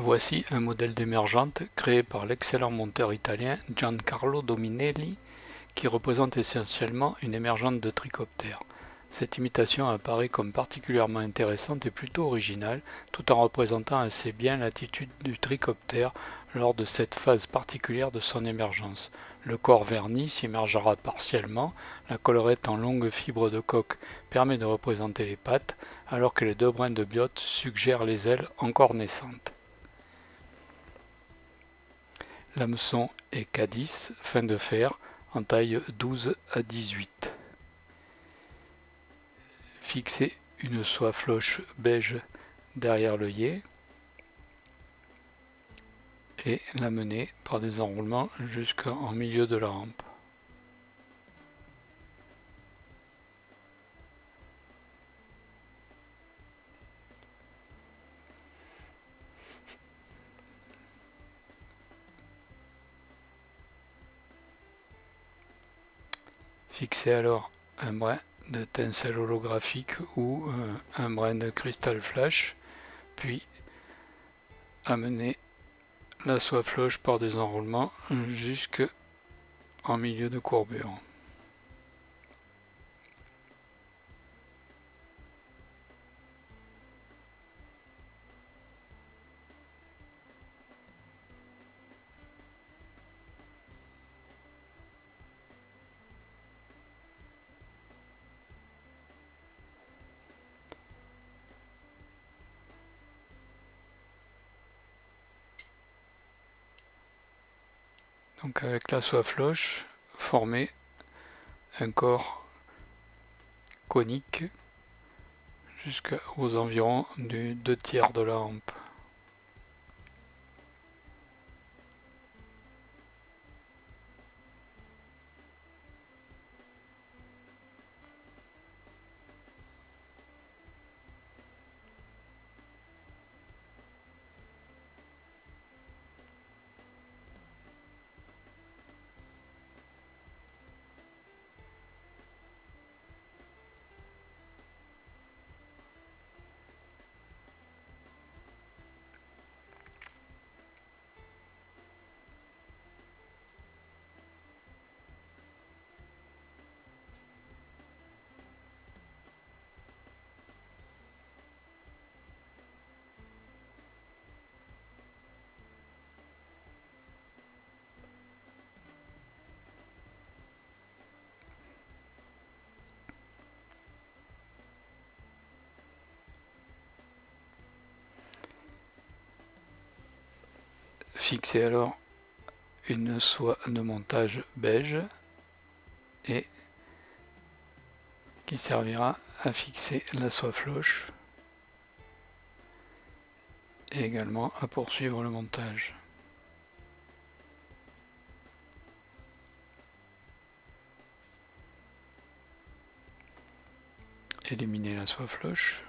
Voici un modèle d'émergente créé par l'excellent monteur italien Giancarlo Dominelli qui représente essentiellement une émergente de trichoptère. Cette imitation apparaît comme particulièrement intéressante et plutôt originale, tout en représentant assez bien l'attitude du trichoptère lors de cette phase particulière de son émergence. Le corps verni s'immergera partiellement, la collerette en longues fibres de coque permet de représenter les pattes, alors que les deux brins de biote suggèrent les ailes encore naissantes. L'hameçon est K10, fin de fer, en taille 12 à 18. Fixer une soie floche beige derrière l'œillet et l'amener par des enroulements jusqu'en milieu de la rampe. Fixer alors un brin de tinsel holographique ou un brin de cristal flash, puis amener la soie floche par des enroulements jusqu'en milieu de courbure. Donc avec la soie floche, former un corps conique jusqu'aux environs du 2/3 de la rampe. Fixez alors une soie de montage beige et qui servira à fixer la soie floche et également à poursuivre le montage. Éliminer la soie floche.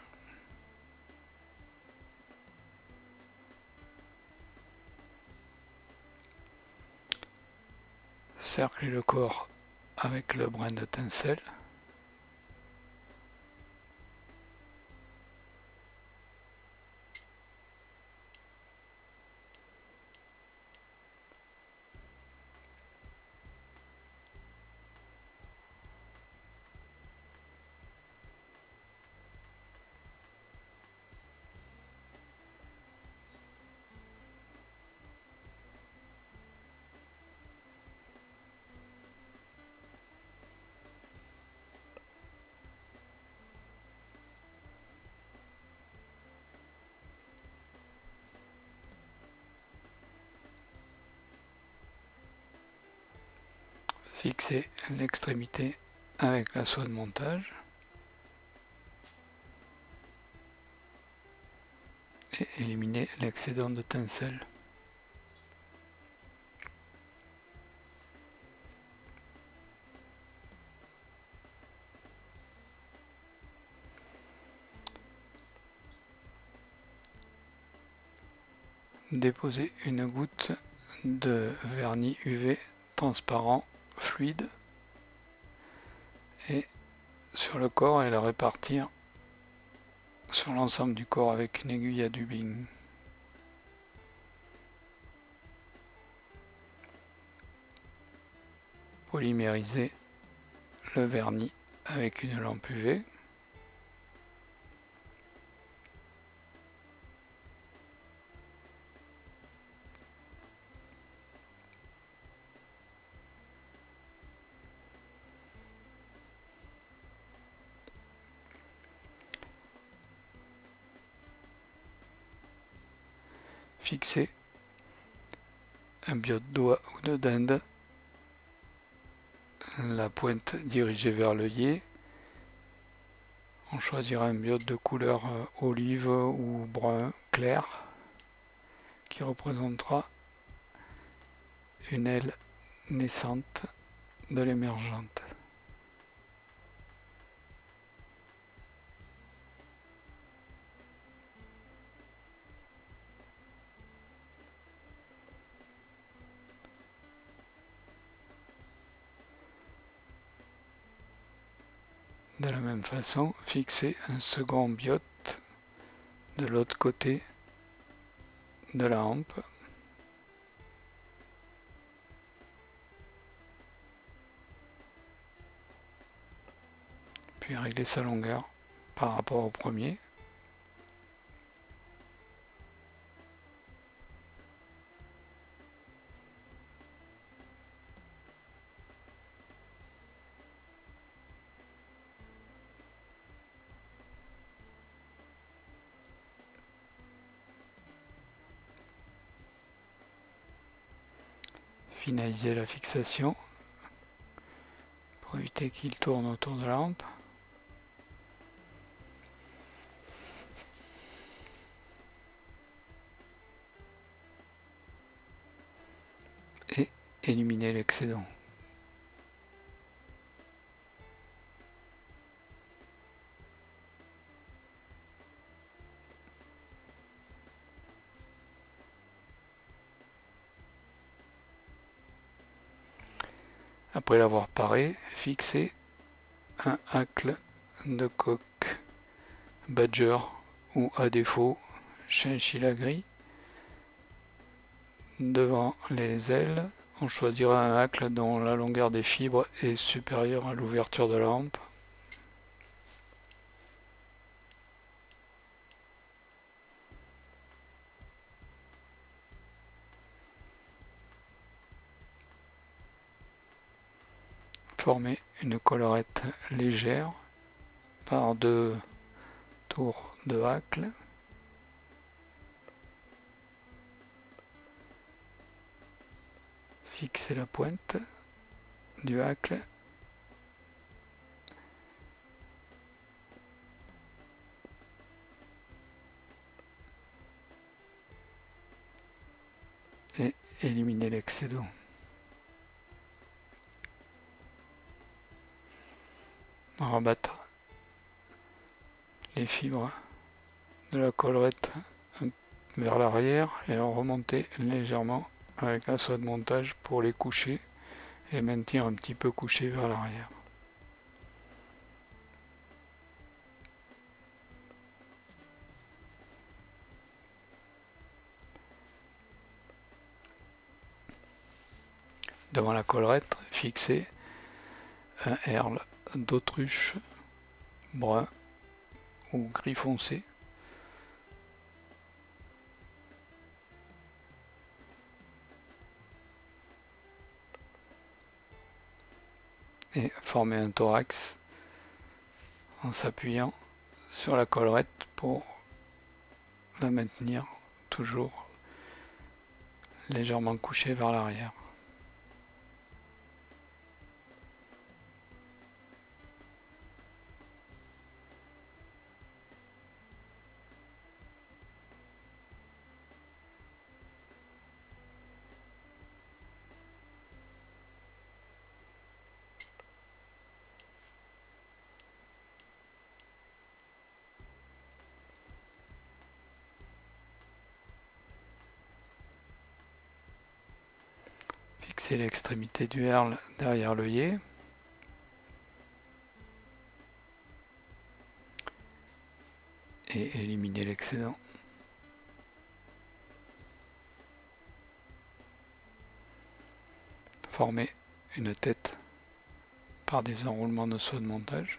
Cercler le corps avec le brin de tinsel. Fixer l'extrémité avec la soie de montage et éliminer l'excédent de tinsel. Déposer une goutte de vernis UV transparent fluide et sur le corps et la répartir sur l'ensemble du corps avec une aiguille à dubbing. polymériser le vernis avec une lampe UV. Fixer un biode d'oie ou de dinde, la pointe dirigée vers l'œillet. On choisira un biode de couleur olive ou brun clair qui représentera une aile naissante de l'émergente. De la même façon, fixer un second biote de l'autre côté de la hampe. Puis régler sa longueur par rapport au premier. Finaliser la fixation pour éviter qu'il tourne autour de la lampe. Et éliminer l'excédent. Après l'avoir paré, fixer un hacle de coque Badger ou à défaut chinchilla gris. Devant les ailes, on choisira un hacle dont la longueur des fibres est supérieure à l'ouverture de la lampe. Former une collerette légère par 2 tours de hacle. Fixer la pointe du hacle. Et éliminer l'excédent. Rabattre les fibres de la collerette vers l'arrière et en remonter légèrement avec la soie de montage pour les coucher et maintenir un petit peu couché vers l'arrière. Devant la collerette, fixer un herle d'autruche brun ou gris foncé. Et former un thorax en s'appuyant sur la collerette pour la maintenir toujours légèrement couchée vers l'arrière. Fixer l'extrémité du herle derrière l'œillet. Et éliminer l'excédent. Former une tête par des enroulements de soie de montage.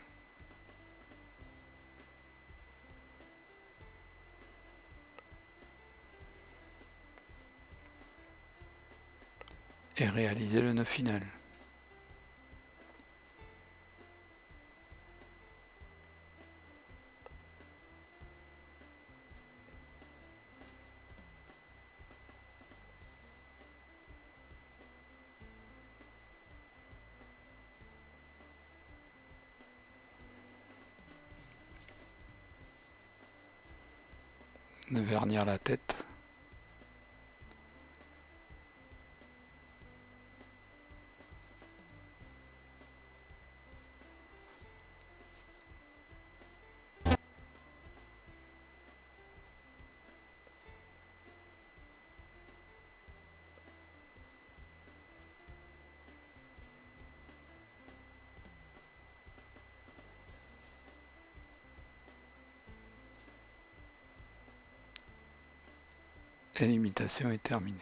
Et réaliser le nœud final. De vernir la tête. Et l'imitation est terminée.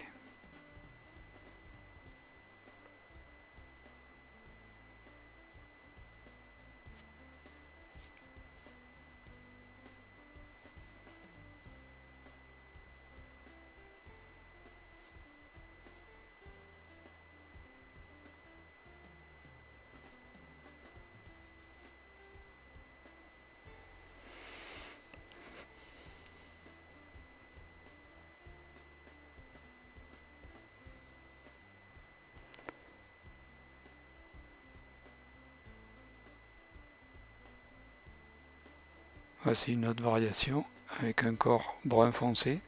Voici une autre variation avec un corps brun foncé.